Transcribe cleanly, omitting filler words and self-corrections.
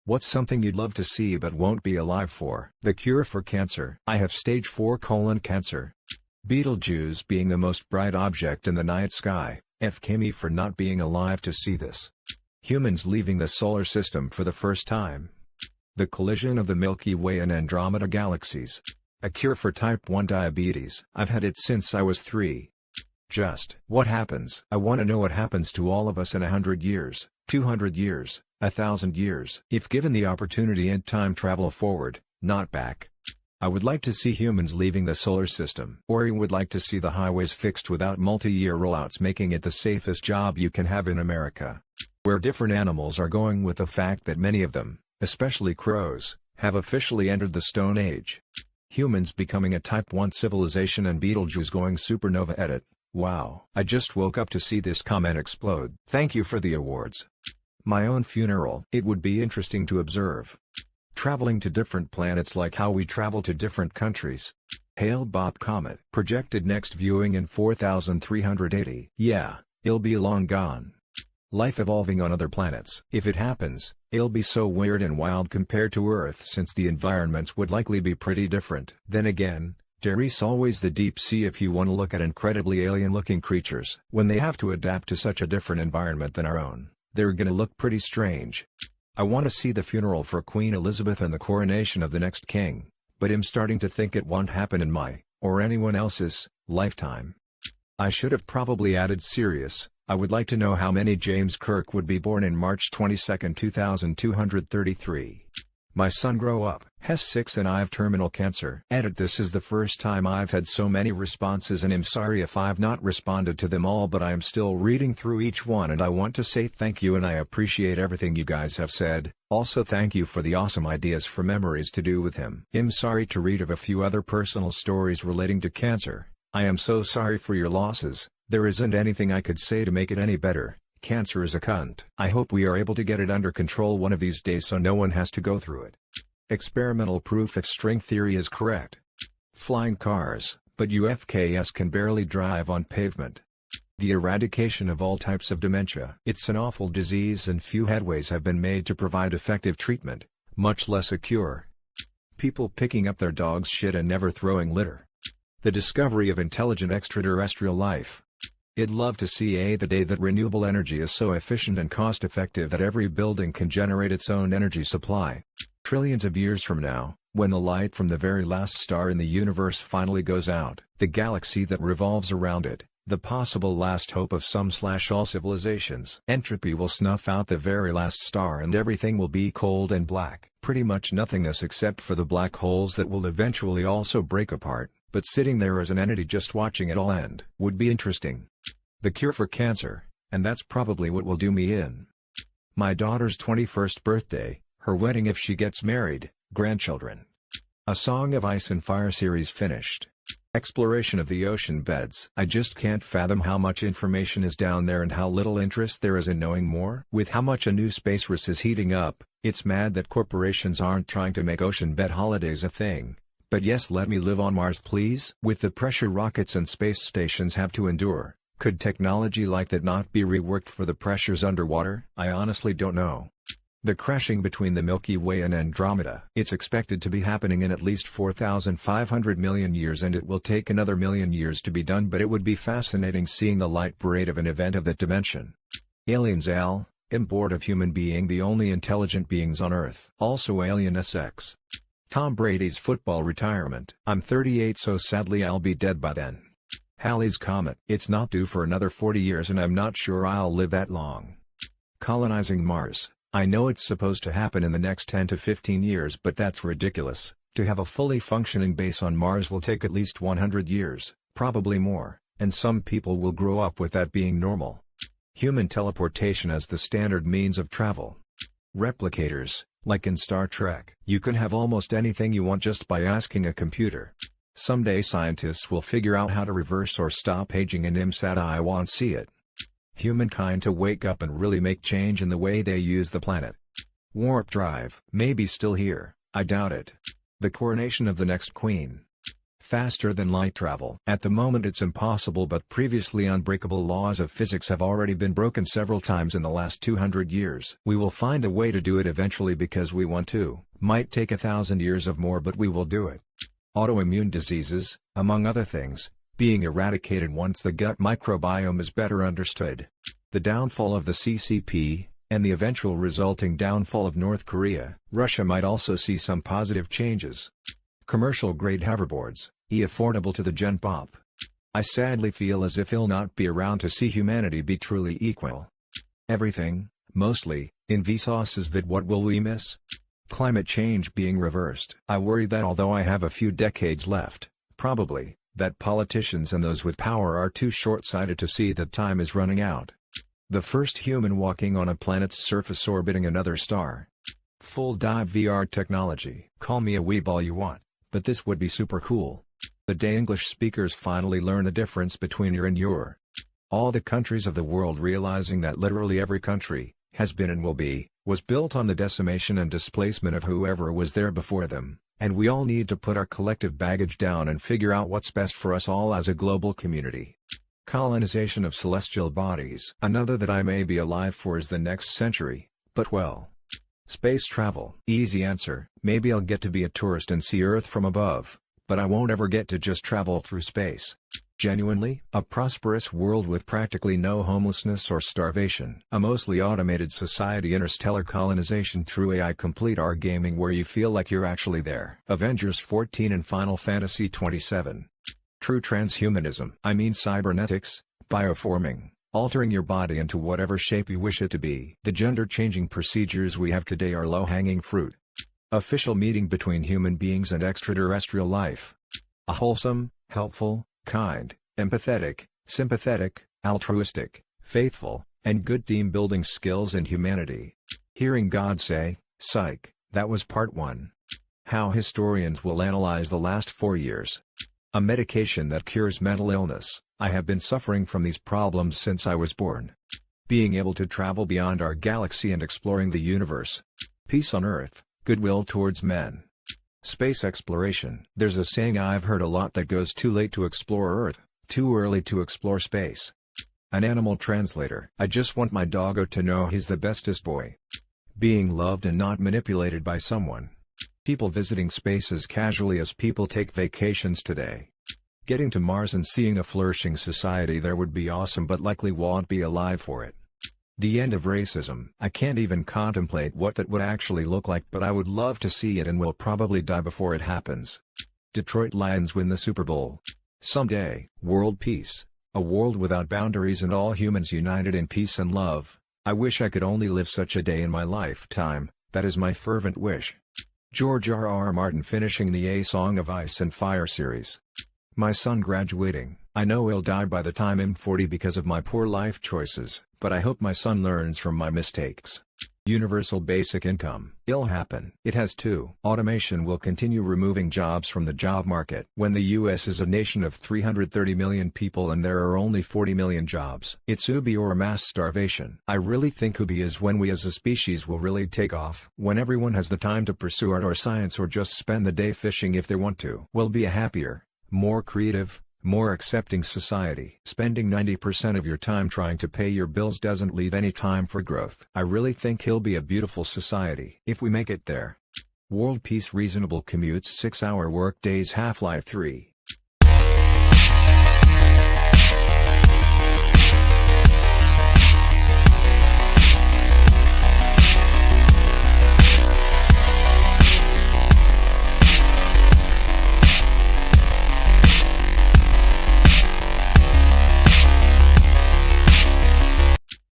What's something you'd love to see but won't be alive for? The cure for cancer. I have stage 4 colon cancer. Betelgeuse being the most bright object in the night sky, FK me for not being alive to see this. Humans leaving the solar system for the first time. The collision of the Milky Way and Andromeda galaxies. A cure for type 1 diabetes. I've had it since I was 3. Just what happens? I want to know what happens to all of us in 100 years, 200 years, 1,000 years. If given the opportunity and time travel forward, not back. I would like to see humans leaving the solar system. Or you would like to see the highways fixed without multi-year rollouts, making it the safest job you can have in America. Where different animals are going with the fact that many of them, especially crows, have officially entered the Stone Age. Humans becoming a type 1 civilization and Betelgeuse going supernova edit. Wow. I just woke up to see this comment explode. Thank you for the awards. My own funeral. It would be interesting to observe. Traveling to different planets like how we travel to different countries. Hail Bob Comet. Projected next viewing in 4380. Yeah, it'll be long gone. Life evolving on other planets. If it happens, it'll be so weird and wild compared to Earth, since the environments would likely be pretty different. Then again, there's always the deep sea if you want to look at incredibly alien-looking creatures. When they have to adapt to such a different environment than our own, they're gonna look pretty strange. I want to see the funeral for Queen Elizabeth and the coronation of the next king, but I'm starting to think it won't happen in my, or anyone else's, lifetime. I should have probably added serious. I would like to know how many James Kirk would be born in March 22, 2233. My son grow up, has 6 and I have terminal cancer. Edit. This is the first time I've had so many responses and I'm sorry if I've not responded to them all, but I am still reading through each one and I want to say thank you and I appreciate everything you guys have said. Also thank you for the awesome ideas for memories to do with him. I'm sorry to read of a few other personal stories relating to cancer. I am so sorry for your losses. There isn't anything I could say to make it any better. Cancer is a cunt. I hope we are able to get it under control one of these days so no one has to go through it. Experimental proof if string theory is correct. Flying cars, but UFKs can barely drive on pavement. The eradication of all types of dementia. It's an awful disease and few headways have been made to provide effective treatment, much less a cure. People picking up their dog's shit and never throwing litter. The discovery of intelligent extraterrestrial life. I'd love to see the day that renewable energy is so efficient and cost-effective that every building can generate its own energy supply. Trillions of years from now, when the light from the very last star in the universe finally goes out, the galaxy that revolves around it, the possible last hope of some/all civilizations. Entropy will snuff out the very last star and everything will be cold and black. Pretty much nothingness except for the black holes that will eventually also break apart, but sitting there as an entity just watching it all end would be interesting. The cure for cancer, and that's probably what will do me in. My daughter's 21st birthday, her wedding if she gets married, grandchildren. A Song of Ice and Fire series finished. Exploration of the ocean beds. I just can't fathom how much information is down there and how little interest there is in knowing more. With how much a new space race is heating up, it's mad that corporations aren't trying to make ocean bed holidays a thing. But yes, let me live on Mars please. With the pressure rockets and space stations have to endure, could technology like that not be reworked for the pressures underwater? I honestly don't know. The crashing between the Milky Way and Andromeda. It's expected to be happening in at least 4,500 million years and it will take another million years to be done, but it would be fascinating seeing the light parade of an event of that dimension. Aliens I'm bored of human being the only intelligent beings on Earth. Also Alien SX. Tom Brady's football retirement. I'm 38 so sadly I'll be dead by then. Halley's Comet. It's not due for another 40 years and I'm not sure I'll live that long. Colonizing Mars. I know it's supposed to happen in the next 10 to 15 years, but that's ridiculous. To have a fully functioning base on Mars will take at least 100 years, probably more, and some people will grow up with that being normal. Human teleportation as the standard means of travel. Replicators, like in Star Trek. You can have almost anything you want just by asking a computer. Someday scientists will figure out how to reverse or stop aging and IMSAT I want to see it. Humankind to wake up and really make change in the way they use the planet. Warp drive. Maybe still here, I doubt it. The coronation of the next queen. Faster than light travel. At the moment it's impossible, but previously unbreakable laws of physics have already been broken several times in the last 200 years. We will find a way to do it eventually because we want to. Might take 1,000 years of more, but we will do it. Autoimmune diseases, among other things, being eradicated once the gut microbiome is better understood. The downfall of the CCP, and the eventual resulting downfall of North Korea. Russia might also see some positive changes. Commercial-grade hoverboards, affordable to the gen pop. I sadly feel as if he'll not be around to see humanity be truly equal. Everything, mostly, in Vsauce is that what will we miss? Climate change being reversed. I worry that although I have a few decades left, probably, that politicians and those with power are too short-sighted to see that time is running out. The first human walking on a planet's surface orbiting another star. Full dive VR technology. Call me a weeb all you want, but this would be super cool. The day English speakers finally learn the difference between and your. All the countries of the world realizing that literally every country, has been and will be, was built on the decimation and displacement of whoever was there before them, and we all need to put our collective baggage down and figure out what's best for us all as a global community. Colonization of celestial bodies. Another that I may be alive for is the next century, but well. Space travel. Easy answer, maybe I'll get to be a tourist and see Earth from above, but I won't ever get to just travel through space. Genuinely, a prosperous world with practically no homelessness or starvation. A mostly automated society. Interstellar colonization through AI. Complete our gaming where you feel like you're actually there. Avengers 14 and Final Fantasy 27. True transhumanism. I mean cybernetics, bioforming, altering your body into whatever shape you wish it to be. The gender-changing procedures we have today are low-hanging fruit. Official meeting between human beings and extraterrestrial life. A wholesome, helpful, kind, empathetic, sympathetic, altruistic, faithful, and good team-building skills and humanity. Hearing God say, "Psych," that was part 1. How historians will analyze the last 4 years. A medication that cures mental illness. I have been suffering from these problems since I was born. Being able to travel beyond our galaxy and exploring the universe. Peace on Earth, goodwill towards men. Space exploration. There's a saying I've heard a lot that goes too late to explore Earth, too early to explore space. An animal translator. I just want my doggo to know he's the bestest boy. Being loved and not manipulated by someone. People visiting space as casually as people take vacations today. Getting to Mars and seeing a flourishing society there would be awesome, but likely won't be alive for it. The end of racism. I can't even contemplate what that would actually look like, but I would love to see it and will probably die before it happens. Detroit Lions win the Super Bowl. Someday, world peace. A world without boundaries and all humans united in peace and love. I wish I could only live such a day in my lifetime. That is my fervent wish. George R.R. Martin finishing the A Song of Ice and Fire series. My son graduating. I know he'll die by the time I'm 40 because of my poor life choices, but I hope my son learns from my mistakes. Universal basic income. It'll happen. It has to. Automation will continue removing jobs from the job market. When the US is a nation of 330 million people and there are only 40 million jobs, it's UBI or mass starvation. I really think UBI is when we as a species will really take off. When everyone has the time to pursue art or science or just spend the day fishing if they want to. We'll be a happier, more creative, more accepting society. Spending 90% of your time trying to pay your bills doesn't leave any time for growth. I really think he'll be a beautiful society if we make it there. World peace. Reasonable commutes. 6-hour work days. Half-Life 3.